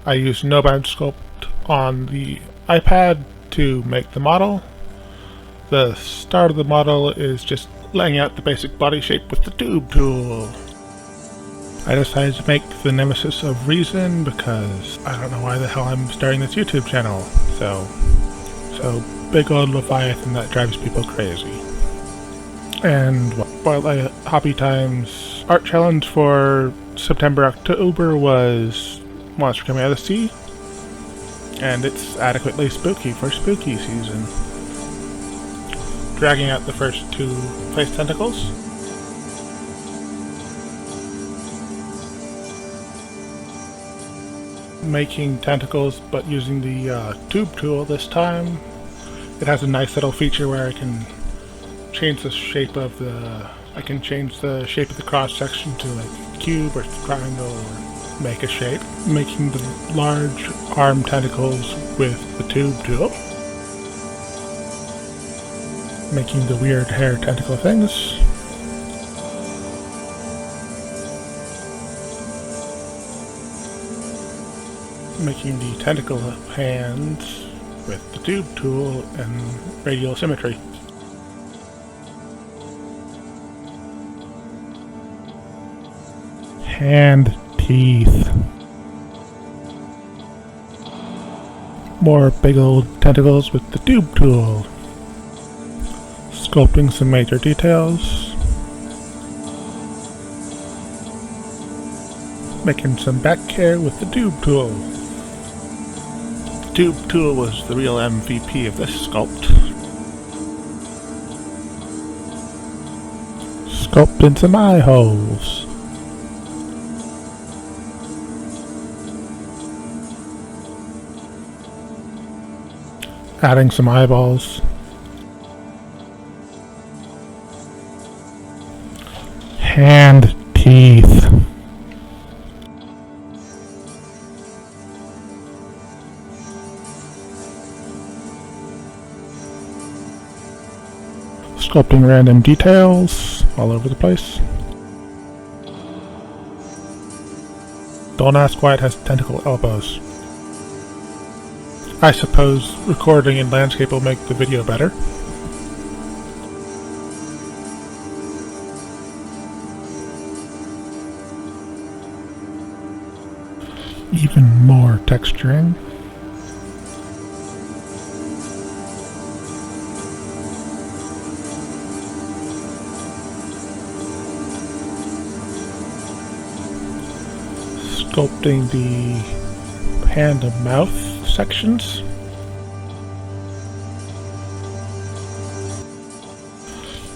I used No Bound Sculpt on the iPad to make the model. The start of the model is just laying out the basic body shape with the tube tool. I decided to make the Nemesis of Resin because I don't know why the hell I'm starting this YouTube channel. So big old Leviathan that drives people crazy. And Wildlife Hobby Time's art challenge for September-October was Monster Coming Out of the Sea. And it's adequately spooky for spooky season. Dragging out the first two face tentacles. Making tentacles, but using the tube tool this time. It has a nice little feature where I can change the shape of the cross section to like a cube or triangle or make a shape. Making the large arm tentacles with the tube tool. Making the weird hair tentacle things. Making the tentacle hands with the tube tool and radial symmetry. Hand teeth. More big old tentacles with the tube tool. Sculpting some major details. Making some back hair with the tube tool. The tube tool was the real MVP of this sculpt. Sculpting some eye holes. Adding some eyeballs. Hand teeth. Sculpting random details all over the place. Don't ask why it has tentacle elbows. I suppose recording in landscape will make the video better. Even more texturing. Sculpting the hand and mouth sections.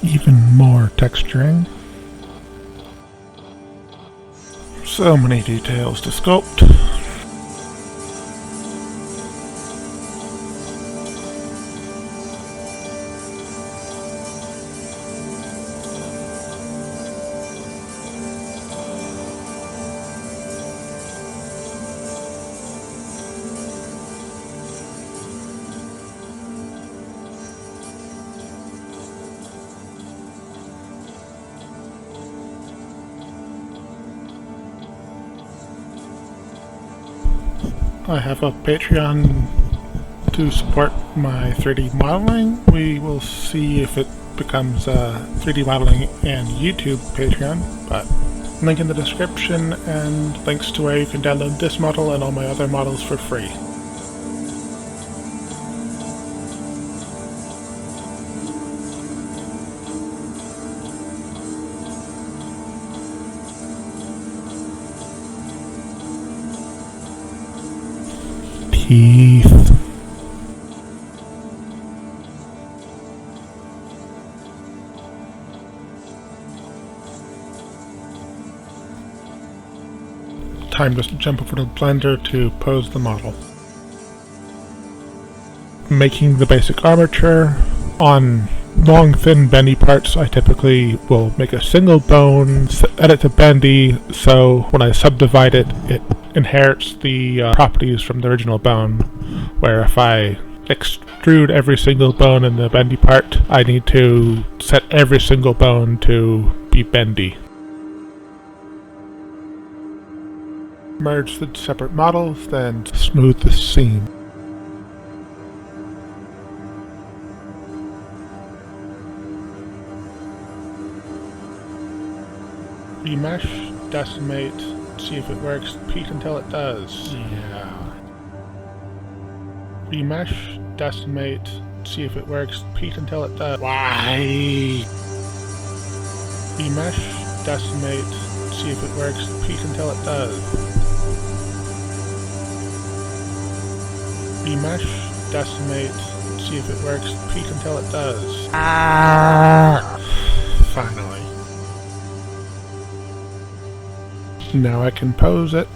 Even more texturing. So many details to sculpt. I have a Patreon to support my 3D modeling. We will see if it becomes 3D modeling and YouTube Patreon, but link in the description and links to where you can download this model and all my other models for free. Teeth. Time to jump over to the blender to pose the model. Making the basic armature. On long, thin, bendy parts, I typically will make a single bone, set it to bendy, so when I subdivide it, it inherits the properties from the original bone, where if I extrude every single bone in the bendy part, I need to set every single bone to be bendy. Merge the separate models, then smooth the seam. Remesh, decimate, see if it works, repeat until it does. Yeah. Remesh, decimate, see if it works, repeat until it does. Why? Remesh, decimate, see if it works, repeat until it does. Remesh, decimate, see if it works, repeat until it does. Finally. Now I can pose it.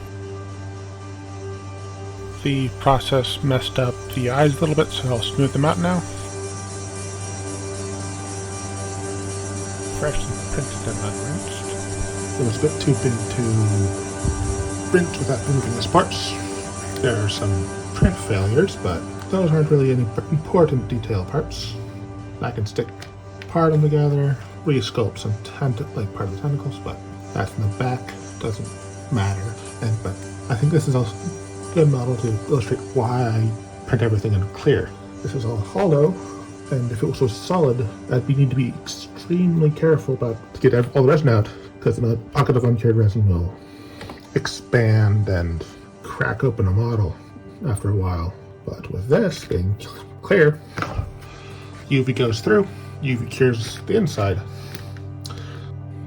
The process messed up the eyes a little bit, so I'll smooth them out now. Fresh and printed and unrinsed. It was a bit too big to print without moving the parts. There are some print failures, but those aren't really any important detail parts. I can stick part of them together, re-sculpt some like part of the tentacles, but that's in the back. Doesn't matter. But I think this is also a good model to illustrate why I print everything in clear. This is all hollow, and if it was so solid, I'd need to be extremely careful about to get all the resin out, because the pocket of uncured resin will expand and crack open a model after a while. But with this being clear, UV goes through, UV cures the inside.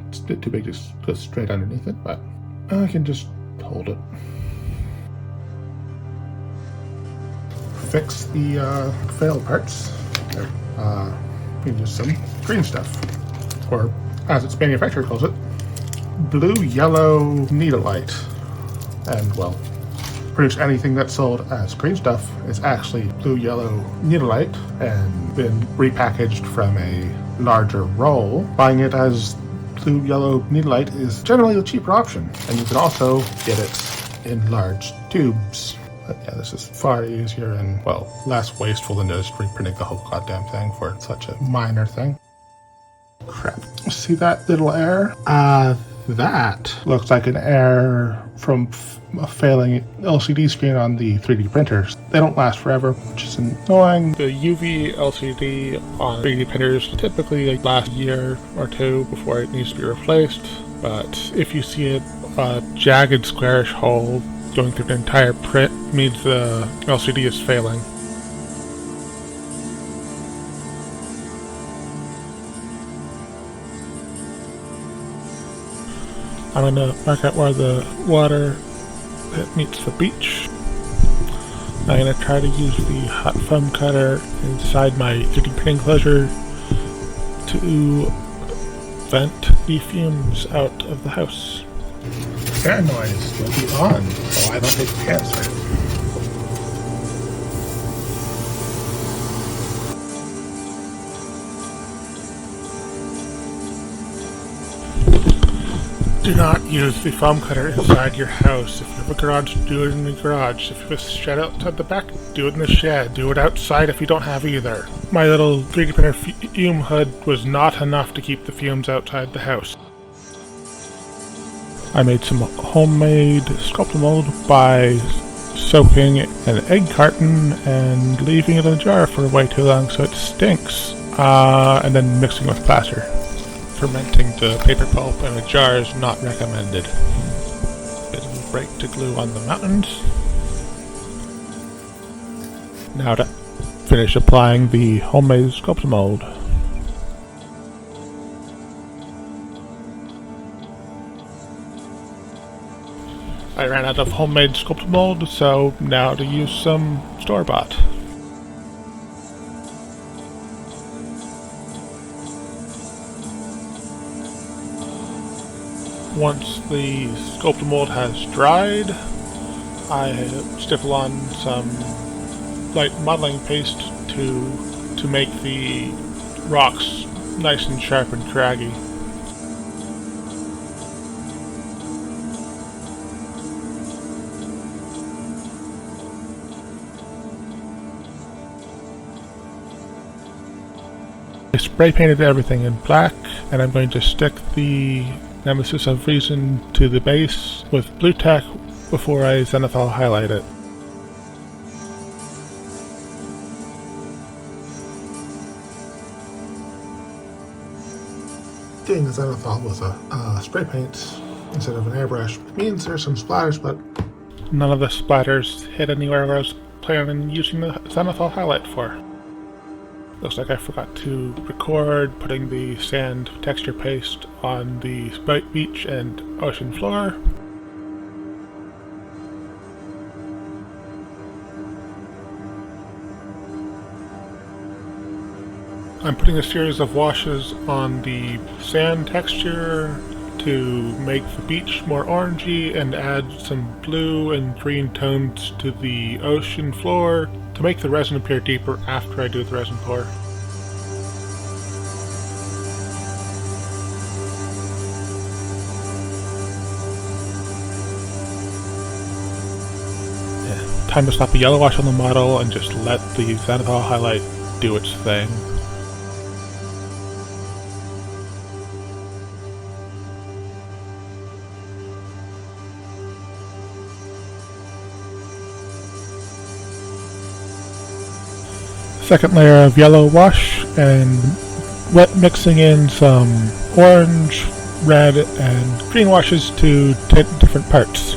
It's a bit too big to go straight underneath it, but I can just hold it. Fix the failed parts. Use some green stuff, or as its manufacturer calls it, blue-yellow needleite. And well, pretty much anything that's sold as green stuff is actually blue-yellow needleite and been repackaged from a larger roll. Buying it as blue-yellow needleite is generally the cheaper option, and you can also get it in large tubes. But yeah, this is far easier and, well, less wasteful than just reprinting the whole goddamn thing for such a minor thing. Crap. See that little error? That looks like an error from a failing LCD screen on the 3D printers. They don't last forever, which is annoying. The UV LCD on 3D printers typically last a year or two before it needs to be replaced, but if you see a jagged squarish hole going through the entire print, means the LCD is failing. I'm going to mark out where the water meets the beach. I'm going to try to use the hot foam cutter inside my 3D printing enclosure to vent the fumes out of the house. Fan noise will be on, so I don't take cancer. Do not use the foam cutter inside your house. If you have a garage, do it in the garage. If you have a shed outside the back, do it in the shed. Do it outside if you don't have either. My little 3D printer fume hood was not enough to keep the fumes outside the house. I made some homemade sculpting mold by soaking an egg carton and leaving it in a jar for way too long so it stinks. And then mixing with plaster. Fermenting the paper pulp in a jar is not recommended. Bit of a break to glue on the mountains. Now to finish applying the homemade sculpting mold. I ran out of homemade sculpting mold, so now to use some store-bought. Once the sculpting mold has dried, I stipple on some light modeling paste to make the rocks nice and sharp and craggy. I spray painted everything in black, and I'm going to stick the Nemesis of Resin to the base with blue tack before I zenithal highlight it. Doing the zenithal with a spray paint instead of an airbrush means there's some splatters, but none of the splatters hit anywhere where I was planning on using the zenithal highlight for. Looks like I forgot to record putting the sand texture paste on the beach and ocean floor. I'm putting a series of washes on the sand texture to make the beach more orangey and add some blue and green tones to the ocean floor to make the resin appear deeper after I do the resin pour. Yeah. Time to slap a yellow wash on the model and just let the zenithal highlight do its thing. Second layer of yellow wash and wet mixing in some orange, red, and green washes to tint different parts.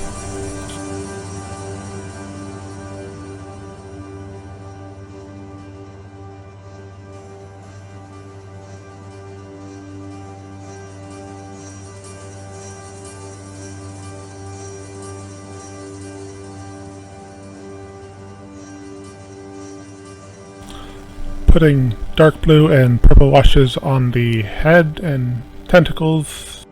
Putting dark blue and purple washes on the head and tentacles.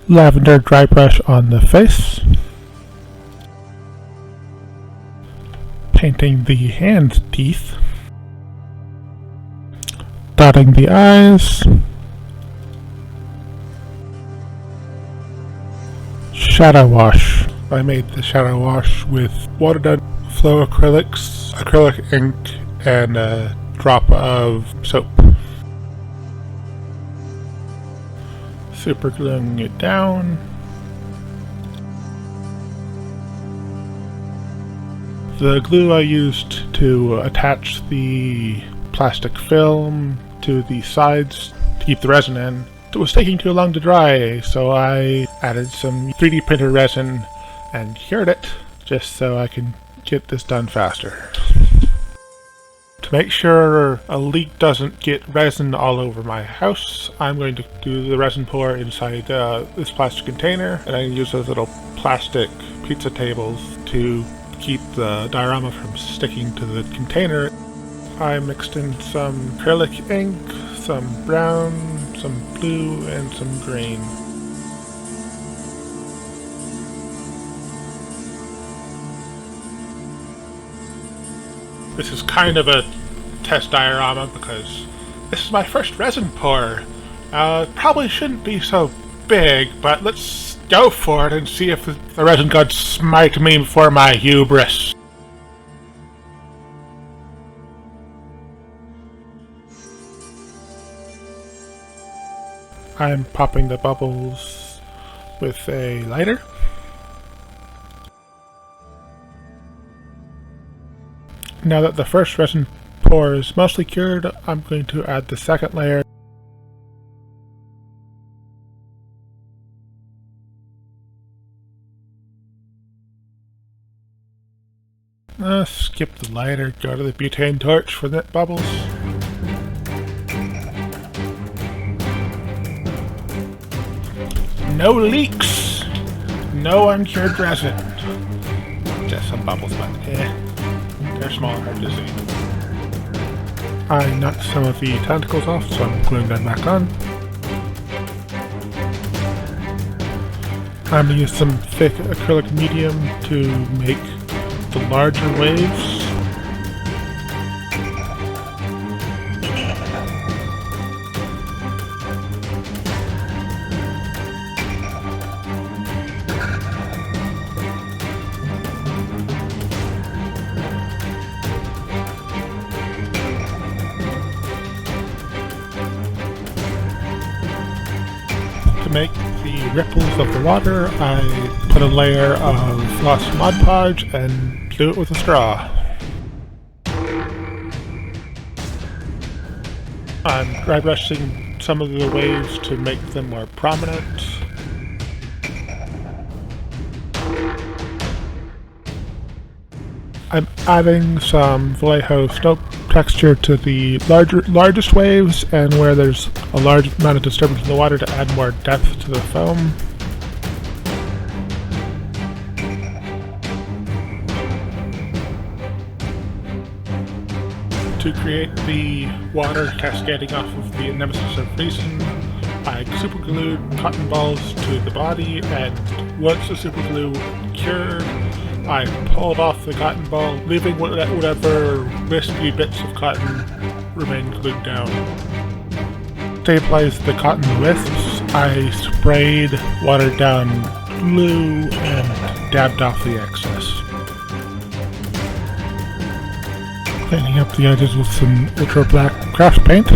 Lavender dry brush on the face. Painting the hand teeth. Dotting the eyes. Shadow wash. I made the shadow wash with watered down flow acrylics, acrylic ink, and a drop of soap. Super gluing it down. The glue I used to attach the plastic film to the sides to keep the resin in. It was taking too long to dry, so I added some 3D printer resin and cured it, just so I can get this done faster. To make sure a leak doesn't get resin all over my house, I'm going to do the resin pour inside this plastic container, and I use those little plastic pizza tables to keep the diorama from sticking to the container. I mixed in some acrylic ink, some brown, some blue, and some green. This is kind of a test diorama because this is my first resin pour. Probably shouldn't be so big, but let's go for it and see if the resin gods smite me for my hubris. I'm popping the bubbles with a lighter. Now that the first resin pour is mostly cured, I'm going to add the second layer. Skip the lighter, go to the butane torch for the bubbles. No leaks! No uncured resin. Just some bubbles, but they're small and hard to see. I knocked some of the tentacles off, so I'm gluing them back on. I'm going to use some thick acrylic medium to make the larger waves. To make the ripples of the water, I put a layer of gloss Mod Podge and blew it with a straw. I'm dry brushing some of the waves to make them more prominent. I'm adding some Vallejo snow texture to the largest waves and where there's a large amount of disturbance in the water to add more depth to the foam. To create the water cascading off of the Nemesis of Resin, I superglued cotton balls to the body, and once the superglue cured, I pulled off the cotton ball, leaving whatever wispy bits of cotton remained glued down. To stabilize the cotton wisps, I sprayed watered down glue and dabbed off the excess. Cleaning up the edges with some ultra black craft paint.